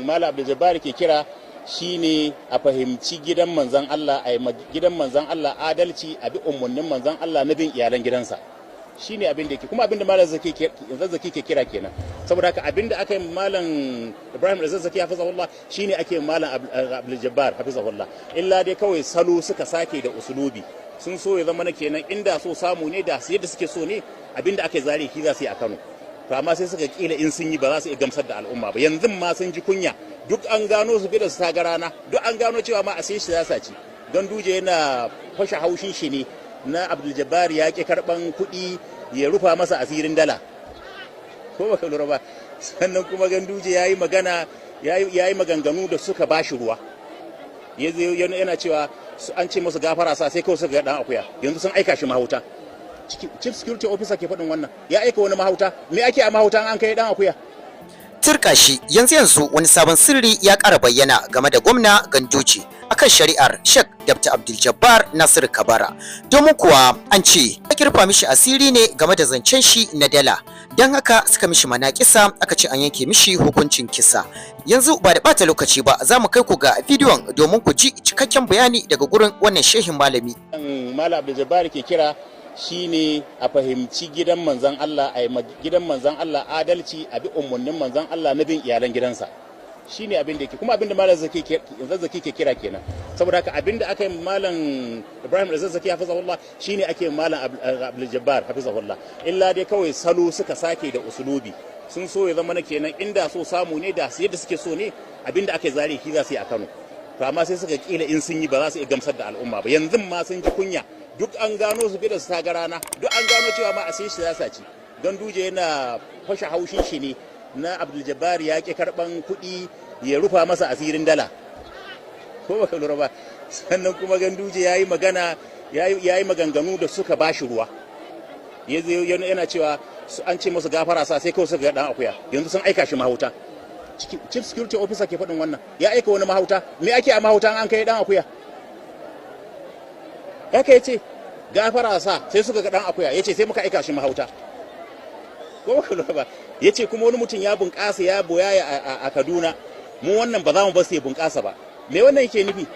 Malam Abdul Jabbar ke kira shine a fahimci gidan manzon Allah, a gidan manzon Allah adalci, a bi umurnin manzon Allah na bin iyalan gidansa. Shine abin da yake, kuma abin da Malam Zazzaki ke kira kenan. Saboda haka abin da aka yi Malam Ibrahim Zazzaki hafizahullah shine ake Malam Abdul Jabbar hafizahullah. Illa dai kawai salo suka sake da usulubi. Sun so ya zama na kenan inda so samu ne da yadda suke so ne abin da aka yi zare ki za su yi a Kano. To amma sai suka kila in sun yi ba za su iya gamsar da al'umma ba. Yanzu ma sun ji kunya, duk an gano su fi da su ta rana, duk an gano cewa ma a sai shi siyasa ce. Don Duje yana fashe haushin shi ne na Abdul Jabbar ya ki karban kuɗi ya rufa masa asirin dala. Ko baka lura ba. Sannan kuma Ganduje yayi magana yayi maganganu da suka bashi ruwa. Yana cewa an ce musu gafara sa sai kawai suka ga dan akuya. Yanzu sun aika shi mahauta. Chief security officer ke faɗin wannan, ya aika wani mahauta, me ake a mahauta an kai dan akuya? Turka shi yanzu wani sabon sirri ya ƙara bayyana game da gwamna Ganduje akan shari'ar Sheikh Dr. Abdul Jabbar Nasir Kabara. Domin kuwa an ce ya kirfa mishi asiri ne game da zancen shi na dala. Don haka suka mishi manakisa aka ce an yanke mishi hukuncin kisa. Yanzu ba da ɓata lokaci ba za mu kai ku ga bidiyon domin ku ji cikakken bayani daga gurin wannan shehin malami. Malam Abdul Jabbar ke kira shine a fahimci gidan manzon Allah, a gidan manzon Allah adalci, a bi umurnin manzon Allah na bin iyalan gidansa. Shine abin da yake, kuma abin da Malam Zazzaki ke kira kenan. Saboda haka abin da aka yi Malam Ibrahim Zazzaki hafizahullah shine ake Malam Abdul Jabbar hafizahullah. Illa dai kawai salo suka sake da usulubi. Sun so ya zama na kenan inda so samu ne da yadda suke so ne abin da aka yi zare ki za su yi a Kano. To amma sai suka kila in sun yi ba za su iya gamsar da al'umma ba. Yanzu ma sun ji kunya, duk an gano su fi da su ta rana, duk an gano cewa ma a sai shi siyasa ce. Don Duje yana fashe haushin shi ne na Abdul Jabbar ya ki karban kuɗi ya rufa masa asirin dala. Ko baka lura ba. Sannan kuma Ganduje yayi maganganu da suka bashi ruwa. Yana cewa an ce musu gafara sa sai kawai suka ga dan akuya. Yanzu sun aika shi mahauta. Chief security officer ke faɗin wannan, ya aika wani mahauta, me ake a mahauta an kai dan akuya? Haka yace gafara sa sai suka ga dan akuya, yace sai muka aika shi mahauta. Ko baka lura ba. Yace kuma wani mutum ya bunƙasa ya boyaya a Kaduna, mu wannan ba za mu bar sai bunƙasa ba. Me wannan yake nufi?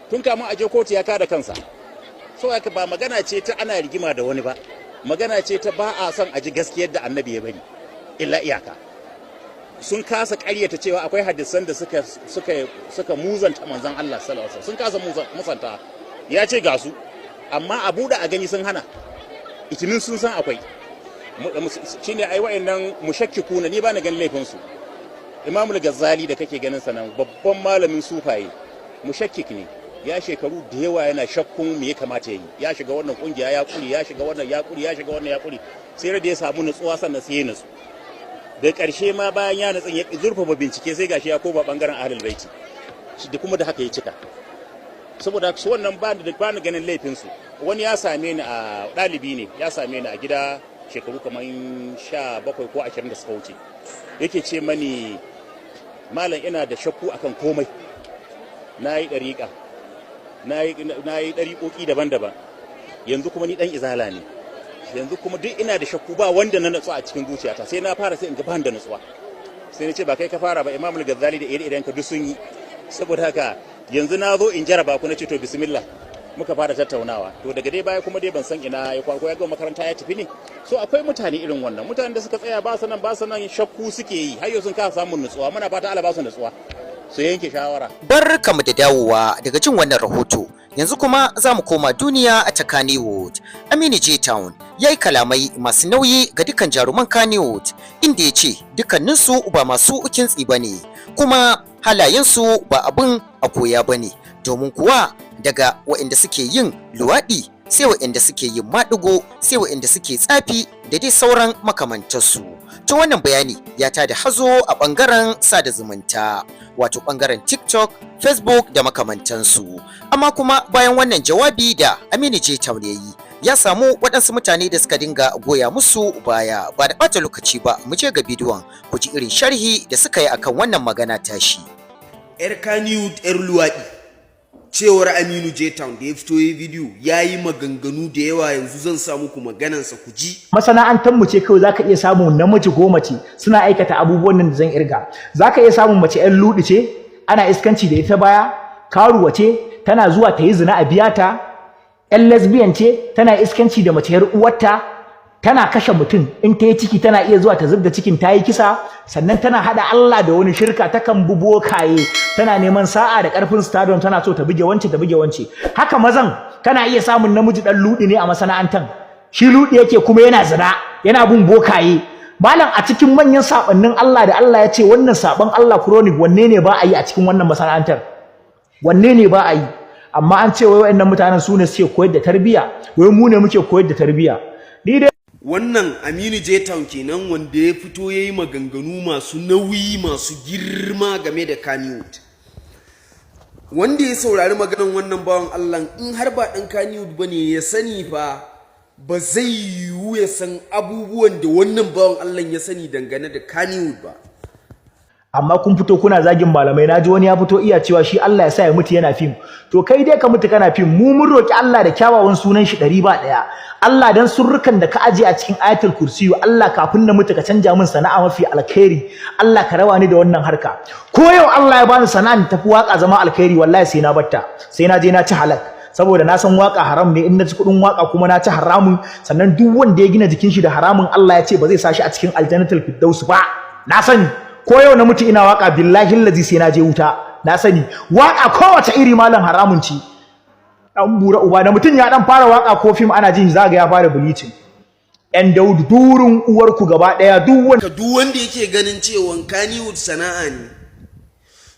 Tun kamun aje kotu ya kada kansa. So haka ba magana ce ta ana rigima da wani ba, magana ce ta ba a son a ji gaskiyar da Annabi ya bari, illa iyaka. Sun kasa ƙaryata cewa akwai hadisan da suka muzanta manzon Allah sallallahu alaihi wasallam, sun kasa musanta. Ya ce ga su, amma a buɗe a gani sun hana. Itinin sun san akwai. Shine ai wa'annan mushakkikuna, ni ba na ganin laifin su. Imamul Ghazali da kake ganin sa nan babban malamin sufaye, mushakkik ne. Ya shekaru da yawa yana shakkun me ya kamata yayi. Ya shiga wannan kungiya ya kuri, ya shiga wannan ya kuri, ya shiga wannan ya kuri. Sai da ya samu nutsuwa sannan sai ya nutsu. Da ƙarshe ma bayan ya nutsu ya zurfafa bincike sai gashi ya koma bangaren ahlul baiti. Da kuma da haka ya cika. Saboda su wannan ba ni ganin laifin su. Wani ya same ni a ɗalibi ne, ya same ni a gida shekaru kamar 17 ko 20 da suka wuce. Yake ce mani, malam ina da shakku akan komai. Na yi ɗariƙa, na yi ɗariƙoƙi daban-daban. Yanzu kuma ni ɗan izala ne. Yanzu kuma duk ina da shakku ba wanda na natsuwa a cikin zuciyata, sai na fara sai in ga ban da natsuwa. Sai na ce ba kai ka fara ba, Imamul Ghazali da ire-iren ka duk sun yi. Saboda haka yanzu na zo in jaraba ku, na ce to bismillah. Muka fara tattaunawa, to daga dai baya kuma dai ban san ina ya kwako ya ga makaranta ya tafi ne. So akwai mutane irin wannan, mutanen da suka tsaya ba su nan shakku suke yi, har yau sun kasa samun nutsuwa. Muna fata Allah ba su nutsuwa su yanke shawara. Barkamu da dawowa daga jin wannan rahoto. Yanzu kuma za mu koma duniya a ta Kannywood. Aminu J Town ya yi kalamai masu nauyi ga dukkan jaruman Kannywood, inda ya ce dukkaninsu ba masu kintsi ba ne, kuma halayensu ba abin a koya ba ne, domin kuwa daga waɗanda suke yin luwaɗi sai waɗanda suke yin maɗigo sai waɗanda suke tsafi da dai sauran makamantarsu. To wannan bayani ya tada hazo a ɓangaren sada zumunta, wato ɓangaren TikTok, Facebook da makamantansu. Amma kuma bayan wannan jawabi da Aminu J Town ya yi, ya samu waɗansu mutane da suka dinga goya musu baya. Ba da ɓata lokaci ba, mu je ga bidiyon ku ji irin sharhi da suka yi akan wannan magana tashi. 'Yar Kannywood 'yar luwaɗi, cewar Aminu J Town da ya fito yi bidiyo ya yi maganganu da yawa, yanzu zan sa muku maganansa ku ji. Masana'antar mu ce kawai zaka iya samun namiji ko mace suna aikata abubuwan nan da zan irga. Zaka iya samun mace ƴan ludi ce ana iskanci da ita baya, karuwa ce tana zuwa ta yi zina a biyata, ƴan lesbian ce tana iskanci da mace yar uwarta, tana kashe mutum in ta yi ciki tana iya zuwa ta zubda cikin ta yi kisa, sannan tana hada Allah da wani shirka, takan bubo kaye, tana neman sa'a da karfin stadium, tana so ta buge wance ta buge wance. Haka mazan kana iya samun namiji dan ludi ne a masana'antan, shi ludi yake kuma yana zina, yana bin bokaye. Malam a cikin manyan sabannin Allah da Allah ya ce wannan saban Allah chronic, wanne ne ba a yi a cikin wannan masana'antar? Wanne ne ba a yi? Amma an ce wai wayannan mutanen su ne suke koyar da tarbiyya, wai mu ne muke koyar da tarbiyya. Ni dai wannan Aminu J Town kenan, wanda ya fito yayi maganganu masu nauyi masu girma game da Kannywood. Wanda ya saurari maganan wannan bawan Allah, in har ba dan Kannywood bane ya sani fa ba zai yiwu ya san abubuwan da wannan bawan Allah ya sani dangane da Kannywood ba. Amma kun fito kuna zagin malamai, naji wani ya fito iya cewa shi Allah ya sa ya mutu yana fim. To kai dai ka mutu kana fim, mu mun roki Allah da kyawawan sunan shi 100 Allah dan surrukan da ka aje a cikin ayatul kursiyu, Allah kafin na mutu ka canja min sana'a mafi alkhairi, Allah ka rawa ni da wannan harka. Ko yau Allah ya bani sana'a tafi waka zama alkhairi, wallahi sai na batta, sai na je na ci halak, saboda na san waka haram ne, in na ci kudin waka kuma na ci haramun. Sannan duk wanda ya gina jikin shi da haramun, Allah ya ce ba zai sa shi a cikin aljannatul firdaus ba. Na sani ko yau na mutu ina waka, billahi allazi sai na je wuta. Na sani waka kowace iri malam haramun ci. Dan bura uba da mutun ya dan fara waka ko film ana jin zaga ya fara bleaching. Yan Daudu durun uwarku gaba daya, duk wanda yake ganin cewa Kannywood sana'a ne,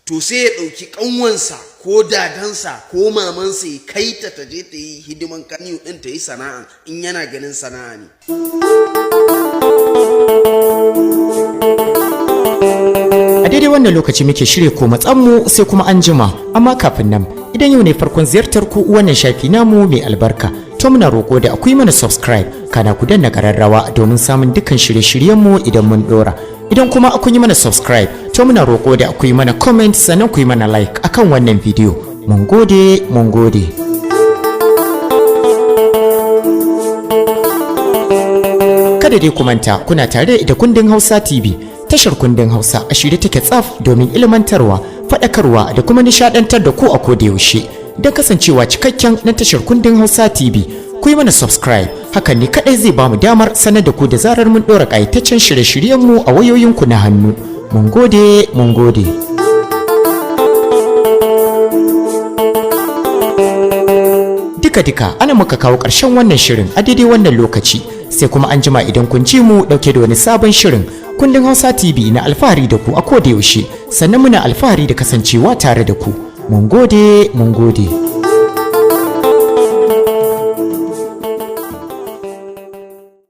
to sai ya dauki kanwansa ko dadansa ko mamansa ya kai ta je ta yi hidiman Kannywood din ta yi sana'a, in yana ganin sana'a ne. A daidai wannan lokaci muke shirye ko matsanmu sai kuma an jima, amma kafin nan idan yau ne farkon ziyartar ku wannan shafi namu mai albarka, to muna roƙo da akwai mana subscribe kana ku danna ƙararrawa domin samun dukkan shirye-shiryenmu idan mun dora. Idan kuma kun yi mana subscribe, to muna roƙo da akwai mana comment sannan ku yi mana like akan wannan bidiyo. Mun gode, mun gode. Kada dai ku manta kuna tare da Kundin Hausa TV, tashar Kundin Hausa a shirye take tsaf domin ilmantarwa, faɗakarwa da kuma nishaɗantar da ku a koda yaushe. Don kasancewa cikakken na tashar Kundin Hausa TV, ku yi mana subscribe, hakan ne kaɗai zai bamu damar sanar da ku da zarar mun ɗora ƙayataccen shirye-shiryenmu a wayoyinku na hannu. Mun gode, mun gode. Duka-duka ana muka kawo ƙarshen wannan shirin a daidai wannan lokaci, sai kuma an jima idan kun ji mu ɗauke da wani sabon shirin. Kundin Hausa TV na alfahari da ku a koda yaushe, sannan muna alfahari da kasancewa tare da ku. Mun gode, mun gode.